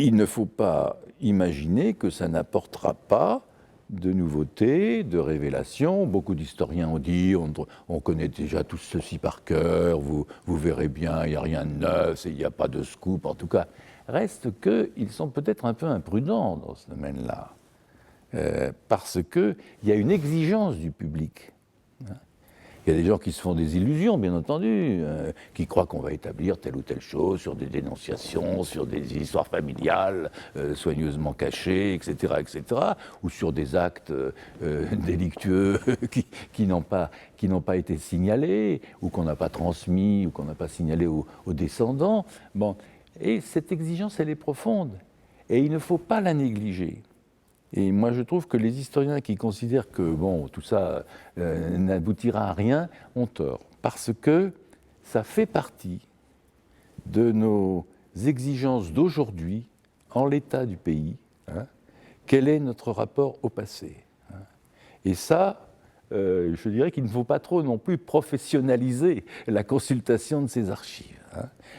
il ne faut pas imaginer que ça n'apportera pas de nouveautés, de révélations. Beaucoup d'historiens ont dit on connaît déjà tout ceci par cœur, vous verrez bien, il n'y a rien de neuf, il n'y a pas de scoop. En tout cas, reste qu'ils sont peut-être un peu imprudents dans ce domaine-là, parce qu'il y a une exigence du public. Il y a des gens qui se font des illusions, bien entendu, qui croient qu'on va établir telle ou telle chose sur des dénonciations, sur des histoires familiales soigneusement cachées, etc., ou sur des actes délictueux qui n'ont pas été signalés, ou qu'on n'a pas transmis, ou qu'on n'a pas signalé aux descendants. Bon. Et cette exigence, elle est profonde, et il ne faut pas la négliger. Et moi, je trouve que les historiens qui considèrent que bon, tout ça n'aboutira à rien ont tort, parce que ça fait partie de nos exigences d'aujourd'hui, en l'état du pays. Quel est notre rapport au passé? Et ça, je dirais qu'il ne faut pas trop non plus professionnaliser la consultation de ces archives.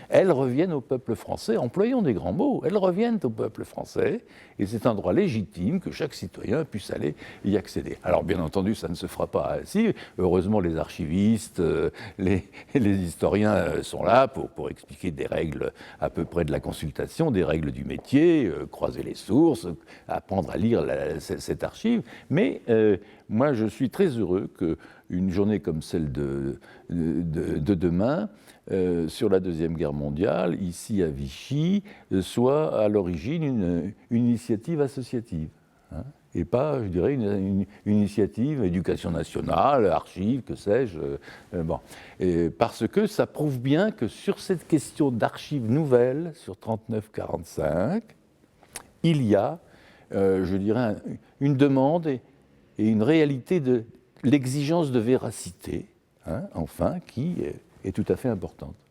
Elles reviennent au peuple français, employons des grands mots, elles reviennent au peuple français, et c'est un droit légitime que chaque citoyen puisse aller y accéder. Alors bien entendu, ça ne se fera pas ainsi. Heureusement, les archivistes, les historiens sont là pour expliquer des règles à peu près de la consultation, des règles du métier, croiser les sources, apprendre à lire cette archive. Mais moi, je suis très heureux qu'une journée comme celle de demain, sur la Deuxième Guerre mondiale, ici à Vichy, soit à l'origine une initiative associative. Et pas, je dirais, une initiative éducation nationale, archives, que sais-je. Bon. Parce que ça prouve bien que sur cette question d'archives nouvelles, sur 39-45, il y a, je dirais, une demande et une réalité de l'exigence de véracité, enfin, qui est tout à fait importante.